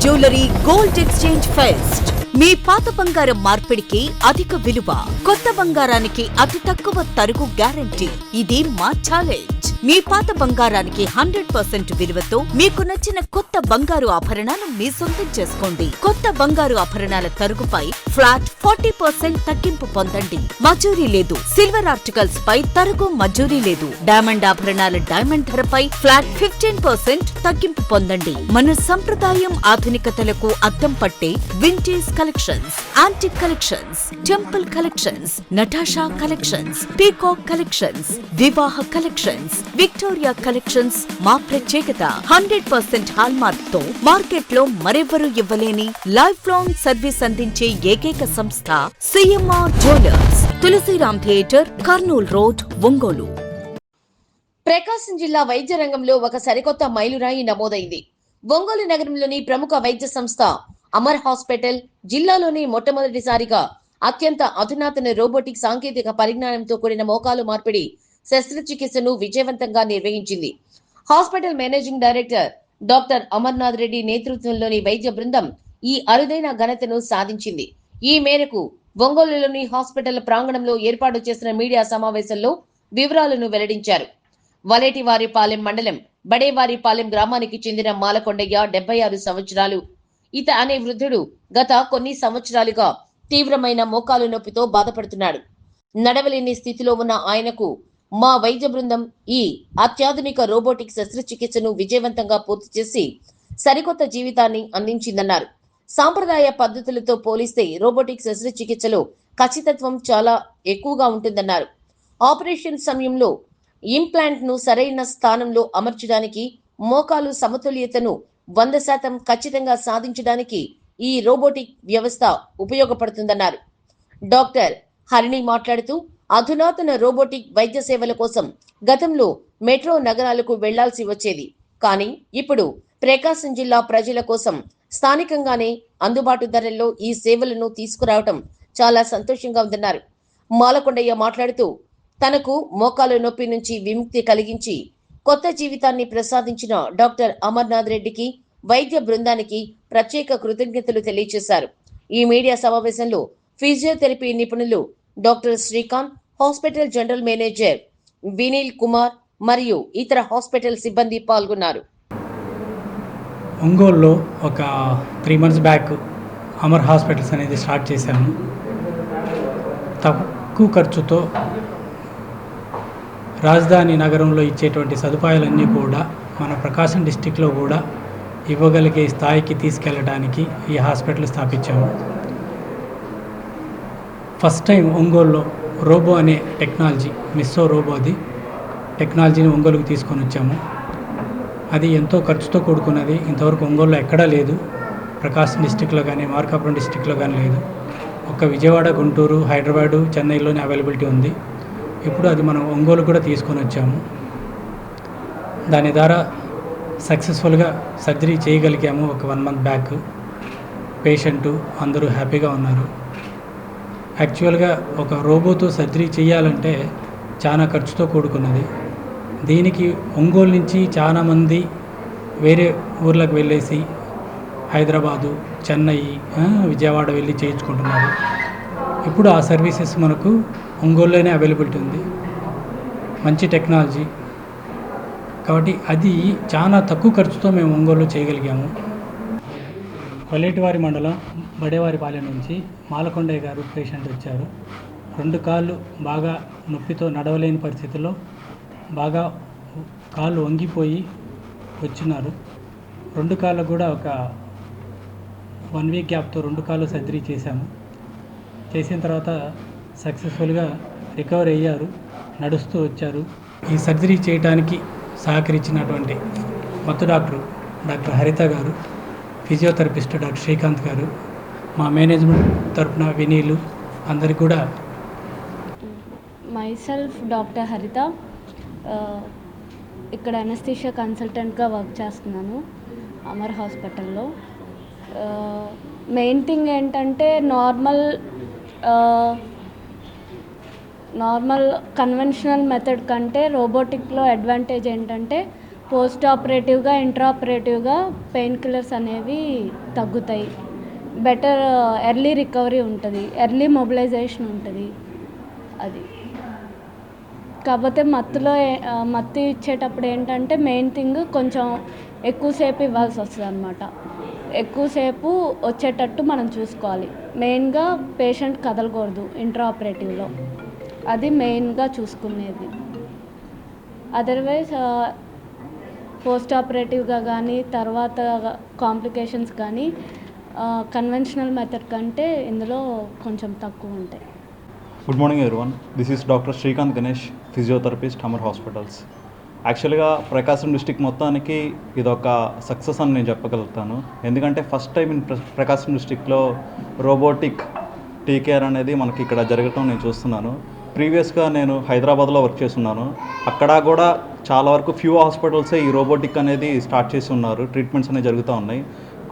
Jewellery gold exchange fest. మీ పాత బంగారం మార్పిడికి అధిక విలువ, కొత్త బంగారానికి అతి తక్కువ తరుగు గ్యారంటీ. ఇది మా ఛాలెంజ్. మీ పాత బంగారానికి 100% విలువతో మీకు నచ్చిన కొత్త బంగారు ఆభరణాలు మీ సొంతం చేసుకోండి. కొత్త బంగారు ఆభరణాల తరుగుపై ఫ్లాట్ 40% తగ్గింపు పొందండి. మజూరీ లేదు. సిల్వర్ ఆర్టికల్స్ పై తరుగు మజూరీ లేదు. డైమండ్ ఆభరణాల డైమండ్ ధరపై ఫ్లాట్ 15% తగ్గింపు పొందండి. మన సంప్రదాయం ఆధునికతలకు అద్దం పట్టే vintage collections, antique collections, temple collections, Natasha collections, peacock collections, వివాహ కలెక్షన్స్, విక్టోరియా కలెక్షన్స్ మా ప్రత్యేకత. 100% హాల్మార్క్ తో మార్కెట్ లో మరెవరూ ఇవ్వలేని లైఫ్ లాంగ్ సర్వీస్ అందించే ఏకైక సంస్థ CMR jewellers, Tulasiram theatre, Kurnool road, Ongole. Prakasam జిల్లా వైద్య రంగంలో ఒక సరికొత్త మైలురాయి నమోదైంది. ఒంగోలు నగరంలోని ప్రముఖ వైద్య సంస్థ అమర్ హాస్పిటల్ జిల్లాలోని మొట్టమొదటిసారిగా అత్యంత అధునాతన రోబోటిక్ సాంకేతిక పరిజ్ఞానంతో కూడిన మోకాలు మార్పిడి శస్త్రచికిత్సను విజయవంతంగా నిర్వహించింది. Hospital managing director doctor Amarnath Reddy నేతృత్వంలోని వైద్య బృందం ఈ అరుదైన ఘనతను సాధించింది. ఈ మేరకు ఒంగోలులోని హాస్పిటల్ ప్రాంగణంలో ఏర్పాటు చేసిన మీడియా సమావేశంలో వివరాలను వెల్లడించారు. వలేటివారిపాలెం మండలం బడేవారిపాలెం గ్రామానికి చెందిన మాలకొండయ్య 76 సంవత్సరాలు. ఇత అనే వృద్ధుడు గత కొన్ని సంవత్సరాలుగా తీవ్రమైన మోకాలు నొప్పితో బాధపడుతున్నాడు. నడవలేని స్థితిలో ఉన్న ఆయనకు మా వైద్య బృందం ఈ అత్యాధునిక రోబోటిక్ శస్త్రచికిత్సను విజయవంతంగా పూర్తి చేసి సరికొత్త జీవితాన్ని అందించిందన్నారు. సాంప్రదాయ పద్ధతులతో పోలిస్తే రోబోటిక్ శస్త్రచికిత్సలో ఖచ్చితత్వం చాలా ఎక్కువగా ఉంటుందన్నారు. ఆపరేషన్ సమయంలో ఇంప్లాంట్ ను సరైన స్థానంలో అమర్చడానికి, మోకాలు సమతుల్యతను 100% ఖచ్చితంగా సాధించడానికి ఈ రోబోటిక్ వ్యవస్థ ఉపయోగపడుతుందన్నారు. డాక్టర్ హరిణి మాట్లాడుతూ అధునాతన రోబోటిక్ వైద్య సేవల కోసం గతంలో మెట్రో నగరాలకు వెళ్లాల్సి వచ్చేది. కానీ ఇప్పుడు ప్రకాశం జిల్లా ప్రజల కోసం స్థానికంగానే అందుబాటు ధరల్లో ఈ సేవలను తీసుకురావటం చాలా సంతోషంగా ఉందన్నారు. మాలకొండయ్య మాట్లాడుతూ తనకు మోకాలు నొప్పి నుంచి విముక్తి కలిగించి కొత్త జీవితాన్ని ప్రసాదించిన డాక్టర్ అమర్నాథ్ రెడ్డికి, వైద్య బృందానికి ప్రత్యేక కృతజ్ఞతలు తెలియజేశారు. ఈ మీడియా సమావేశంలో ఫిజియోథెరపీ నిపుణులు doctor Srikanth, hospital general manager Vineel Kumar మరియు ఇతర హాస్పిటల్ సిబ్బంది పాల్గొన్నారు. ఒంగోలులో ఒక 3 months బ్యాక్ అమర్ హాస్పిటల్స్ అనేది స్టార్ట్ చేశాము. తక్కువ ఖర్చుతో రాజధాని నగరంలో ఇచ్చేటువంటి సదుపాయాలన్నీ కూడా మన ప్రకాశం డిస్టిక్లో కూడా ఇవ్వగలిగే స్థాయికి తీసుకెళ్ళడానికి ఈ హాస్పిటల్ స్థాపించాము. ఫస్ట్ టైం ఒంగోలులో రోబో అనే టెక్నాలజీ, మిస్సో రోబో అది టెక్నాలజీని ఒంగోలుకు తీసుకొని వచ్చాము. అది ఎంతో ఖర్చుతో కూడుకున్నది. ఇంతవరకు ఒంగోలులో ఎక్కడా లేదు. ప్రకాశం డిస్టిక్లో కానీ మార్కాపురం డిస్టిక్లో కానీ లేదు. ఒక విజయవాడ, గుంటూరు, హైదరాబాదు, చెన్నైలోనే అవైలబిలిటీ ఉంది. ఇప్పుడు అది మనం ఒంగోలు కూడా తీసుకొని వచ్చాము. దాని ద్వారా సక్సెస్ఫుల్గా సర్జరీ చేయగలిగాము. ఒక 1 month బ్యాక్ పేషెంటు అందరూ హ్యాపీగా ఉన్నారు. యాక్చువల్గా ఒక రోబోతో సర్జరీ చేయాలంటే చాలా ఖర్చుతో కూడుకున్నది. దీనికి ఒంగోలు నుంచి చాలామంది వేరే ఊర్లకు వెళ్ళేసి హైదరాబాదు, చెన్నై, విజయవాడ వెళ్ళి చేయించుకుంటున్నారు. ఇప్పుడు ఆ సర్వీసెస్ మనకు ఒంగోలులోనే అవైలబిలిటీ ఉంది. మంచి టెక్నాలజీ కాబట్టి అది చాలా తక్కువ ఖర్చుతో మేము ఒంగోలులో చేయగలిగాము. కొల్లేటివారి మండలం బడేవారిపాలెం నుంచి మాలకొండయ్య గారు పేషెంట్ వచ్చారు. 2 కాళ్ళు బాగా నొప్పితో నడవలేని పరిస్థితుల్లో బాగా కాళ్ళు వంగిపోయి వచ్చినారు. 2 కాళ్ళు కూడా ఒక 1 week గ్యాప్తో 2 కాళ్ళు సర్జరీ చేశాము. చేసిన తర్వాత సక్సెస్ఫుల్గా రికవర్ అయ్యారు, నడుస్తూ వచ్చారు. ఈ సర్జరీ చేయడానికి సహకరించినటువంటి మత్తు డాక్టర్ హరిత గారు, ఫిజియోథెరపిస్ట్ డాక్టర్ శ్రీకాంత్ గారు, మా మేనేజ్మెంట్ తరఫున వినీలు అందరికీ కూడా. మైసెల్ఫ్ డాక్టర్ హరిత, ఇక్కడ అనస్థీషియా కన్సల్టెంట్గా వర్క్ చేస్తున్నాను అమర్ హాస్పిటల్లో. మెయిన్ థింగ్ ఏంటంటే నార్మల్ కన్వెన్షనల్ మెథడ్ కంటే రోబోటిక్లో అడ్వాంటేజ్ ఏంటంటే పోస్ట్ ఆపరేటివ్గా ఇంట్రాపరేటివ్గా పెయిన్ కిల్లర్స్ అనేవి తగ్గుతాయి. బెటర్ ఎర్లీ రికవరీ ఉంటుంది, ఎర్లీ మొబిలైజేషన్ ఉంటుంది. అది కాకపోతే మత్తు ఇచ్చేటప్పుడు ఏంటంటే మెయిన్ థింగ్ కొంచెం ఎక్కువసేపు ఇవ్వాల్సి వస్తుంది అనమాట. ఎక్కువసేపు వచ్చేటట్టు మనం చూసుకోవాలి. మెయిన్గా పేషెంట్ కదలకూడదు ఇంట్రాఆపరేటివ్లో, అది మెయిన్గా చూసుకునేది. అదర్వైజ్ పోస్ట్ ఆపరేటివ్గా కానీ తర్వాత కాంప్లికేషన్స్ కానీ కన్వెన్షనల్ మెథడ్ కంటే ఇందులో కొంచెం తక్కువ ఉంటాయి. Good morning everyone. This is doctor Srikanth Ganesh, physiotherapist, Amar hospitals. యాక్చువల్గా ప్రకాశం డిస్టిక్ మొత్తానికి ఇదొక సక్సెస్ అని నేను చెప్పగలుగుతాను. ఎందుకంటే ఫస్ట్ టైం ఇన్ ప్రకాశం డిస్టిక్లో రోబోటిక్ టీకేఆర్ అనేది మనకి ఇక్కడ జరగటం నేను చూస్తున్నాను. ప్రీవియస్గా నేను హైదరాబాద్లో వర్క్ చేస్తున్నాను. అక్కడ కూడా చాలా వరకు ఫ్యూ హాస్పిటల్సే ఈ రోబోటిక్ అనేది స్టార్ట్ చేసి ఉన్నారు, ట్రీట్మెంట్స్ అనేవి జరుగుతూ ఉన్నాయి.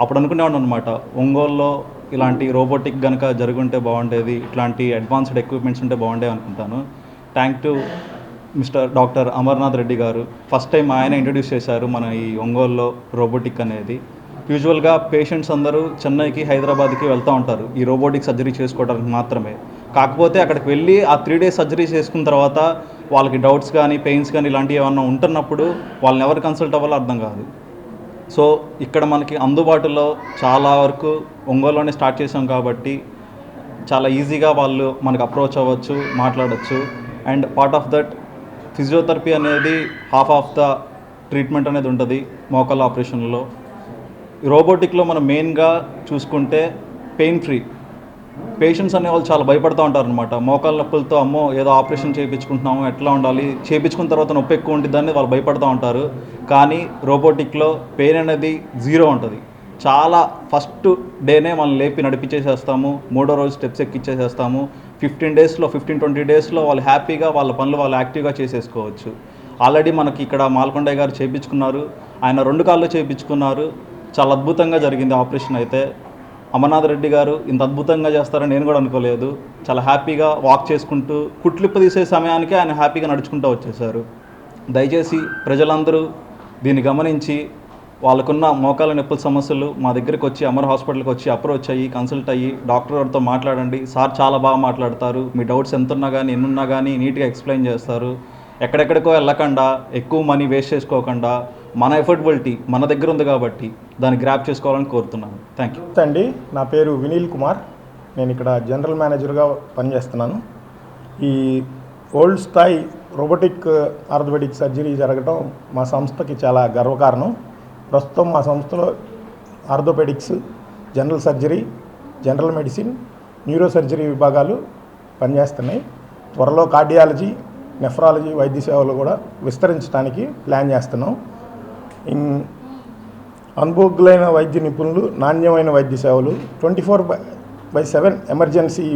అప్పుడు అనుకునేవాడు అనమాట, ఒంగోలులో ఇలాంటి రోబోటిక్ కనుక జరుగుంటే బాగుండేది, ఇట్లాంటి అడ్వాన్స్డ్ ఎక్విప్మెంట్స్ ఉంటే బాగుండేవి అనుకుంటాను. Thank to mister doctor Amarnath Reddy garu. First time ఆయన ఇంట్రడ్యూస్ చేశారు మన ఈ ఒంగోలులో రోబోటిక్ అనేది. యూజువల్గా పేషెంట్స్ అందరూ చెన్నైకి, హైదరాబాద్కి వెళ్తూ ఉంటారు ఈ రోబోటిక్ సర్జరీ చేసుకోవడానికి మాత్రమే. కాకపోతే అక్కడికి వెళ్ళి ఆ 3 days సర్జరీ చేసుకున్న తర్వాత వాళ్ళకి డౌట్స్ కానీ పెయిన్స్ కానీ ఇలాంటివి ఏమన్నా ఉంటున్నప్పుడు వాళ్ళని ఎవరు కన్సల్ట్ అవ్వాలో అర్థం కాదు. సో ఇక్కడ మనకి అందుబాటులో చాలా వరకు ఒంగోలులోనే స్టార్ట్ చేసాం కాబట్టి చాలా ఈజీగా వాళ్ళు మనకు అప్రోచ్ అవ్వచ్చు, మాట్లాడచ్చు. And part of that physiotherapy అనేది హాఫ్ ఆఫ్ ద ట్రీట్మెంట్ అనేది ఉంటుంది మోకాళ్ళ ఆపరేషన్లో. రోబోటిక్లో మనం మెయిన్గా చూసుకుంటే పెయిన్ ఫ్రీ. పేషెంట్స్ అనే వాళ్ళు చాలా భయపడుతూ ఉంటారు అనమాట. మోకాళ్ళ నొప్పులతో అమ్మో ఏదో ఆపరేషన్ చేయించుకుంటున్నాము, ఎట్లా ఉండాలి, చేయించుకున్న తర్వాత నొప్పి ఎక్కువ ఉంటుందని వాళ్ళు భయపడుతూ ఉంటారు. కానీ రోబోటిక్లో పెయిన్ అనేది 0 ఉంటుంది. చాలా ఫస్ట్ డేనే మనం లేపి నడిపించేసేస్తాము, 3వ రోజు స్టెప్స్ ఎక్కిచ్చేసేస్తాము. 15-20 డేస్లో వాళ్ళు హ్యాపీగా వాళ్ళ పనులు వాళ్ళు యాక్టివ్గా చేసేసుకోవచ్చు. ఆల్రెడీ మనకి ఇక్కడ మాల్కొండయ్య గారు చేయించుకున్నారు, ఆయన 2 కాళ్ళు చేయించుకున్నారు. చాలా అద్భుతంగా జరిగింది ఆపరేషన్ అయితే. అమర్నాథ్ రెడ్డి గారు ఇంత అద్భుతంగా చేస్తారని నేను కూడా అనుకోలేదు. చాలా హ్యాపీగా వాక్ చేసుకుంటూ కుట్లిప్ప తీసే సమయానికి ఆయన హ్యాపీగా నడుచుకుంటూ వచ్చేసారు. దయచేసి ప్రజలందరూ దీన్ని గమనించి వాళ్ళకున్న మోకాళ్ళ నొప్పుల సమస్యలు మా దగ్గరికి వచ్చి అమర్ హాస్పిటల్కి వచ్చి అప్రోచ్ అయ్యి కన్సల్ట్ అయ్యి డాక్టర్ గారితో మాట్లాడండి. సార్ చాలా బాగా మాట్లాడతారు. మీ డౌట్స్ ఎంత ఉన్నా కానీ ఎన్నున్నా కానీ నీట్గా ఎక్స్ప్లెయిన్ చేస్తారు. ఎక్కడెక్కడికో వెళ్ళకుండా ఎక్కువ మనీ వేస్ట్ చేసుకోకుండా మన ఎఫర్టబిలిటీ మన దగ్గర ఉంది కాబట్టి దాన్ని గ్రాప్ చేసుకోవాలని కోరుతున్నాను. థ్యాంక్ యూ అండి. నా పేరు వినీల్ కుమార్. నేను ఇక్కడ జనరల్ మేనేజర్గా పనిచేస్తున్నాను. ఈ ఓల్డ్ స్థాయి రోబోటిక్ ఆర్థోపెడిక్ సర్జరీ జరగడం మా సంస్థకి చాలా గర్వకారణం. ప్రస్తుతం మా సంస్థలో orthopaedics, general surgery, general medicine, neurosurgery విభాగాలు పనిచేస్తున్నాయి. త్వరలో కార్డియాలజీ, నెఫ్రాలజీ వైద్య సేవలు కూడా విస్తరించడానికి ప్లాన్ చేస్తున్నాం. అనుభవజ్ఞులైన వైద్య నిపుణులు, నాణ్యమైన వైద్య సేవలు, 24/7 ఎమర్జెన్సీ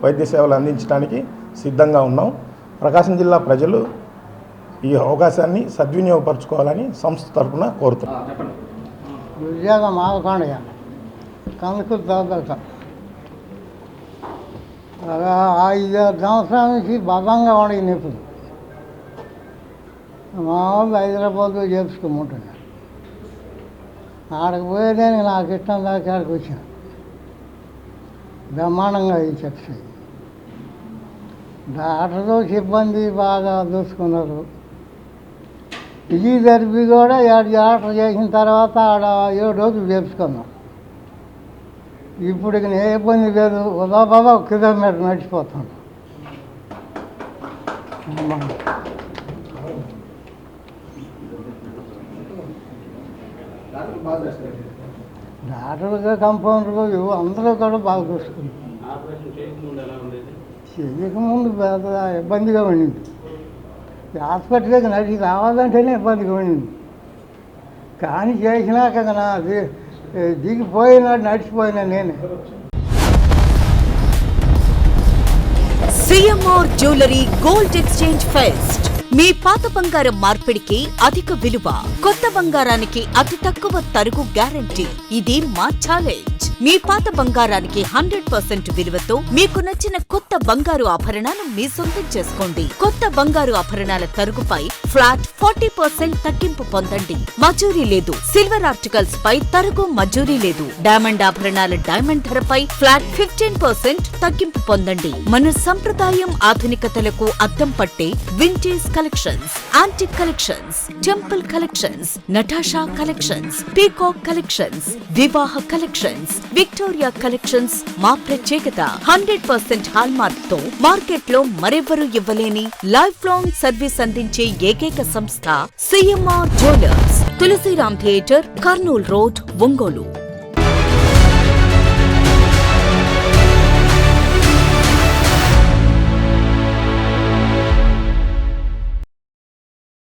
వైద్య సేవలు అందించడానికి సిద్ధంగా ఉన్నాం. ప్రకాశం జిల్లా ప్రజలు ఈ అవకాశాన్ని సద్వినియోగపరచుకోవాలని సంస్థ తరఫున కోరుతున్నాం. విజయగా మాలకొండయ్య కనుక దాదాపు 5 సంవత్సరాల నుంచి బలంగా ఉండే నొప్పులు మా వాళ్ళు హైదరాబాద్లో చేర్చుకోమంటున్నాను. ఆడకు పోయేదానికి నాకు ఇష్టం దాకా ఆడికి వచ్చాను. బ్రహ్మాండంగా ఈ చెప్పి డాక్టర్తో సిబ్బంది బాగా చూసుకున్నారు. ఫిజియోథెరపీ కూడా 7 డాక్టర్ చేసిన తర్వాత ఆడ 7 రోజులు చేర్చుకున్నాం. ఇప్పుడు ఇక ఏ ఇబ్బంది లేదు. బాబా 1 కిలోమీటర్ నడిచిపోతాను. డాక్టర్గా కంపౌండర్గా అందరూ కూడా బాగా చూసుకున్నారు. చేయకముందు పెద్ద ఇబ్బందిగా ఉండింది. హాస్పిటల్కి నడిచి రావాలంటేనే ఇబ్బందిగా ఉండింది. కానీ చేసినాక నా దిగిపోయినాడు నడిచిపోయినా నేనే. CMR jewellery gold exchange fest మీ పాత బంగారం మార్పిడికి అధిక విలువ, కొత్త బంగారానికి అతి తక్కువ తరుగు గ్యారంటీ. ఇది మా ఛాలెంజ్. మీ పాత బంగారానికి 100% విలువతో మీకు నచ్చిన కొత్త బంగారు ఆభరణాలు మీ సొంతం చేసుకోండి. కొత్త బంగారు ఆభరణాల తరుగుపై ఫ్లాట్ 40% తగ్గింపు పొందండి. మజూరీ లేదు. సిల్వర్ ఆర్టికల్స్ పై తరుగు మజూరీ లేదు. డైమండ్ ఆభరణాల డైమండ్ ధరపై ఫ్లాట్ 15% తగ్గింపు పొందండి. మన సంప్రదాయం ఆధునికతలకు అద్దం పట్టే vintage collections, antique collections, temple collections, Natasha collections, peacock collections, వివాహ కలెక్షన్స్, విక్టోరియా కలెక్షన్స్ మా ప్రత్యేకత. 100% హాల్మార్క్ తో మార్కెట్ లో మరెవరూ ఇవ్వలేని లైఫ్ లాంగ్ సర్వీస్ అందించే ఏకైక సంస్థ CMR jewellers, Tulasiram theatre, Kurnool road, Ongole.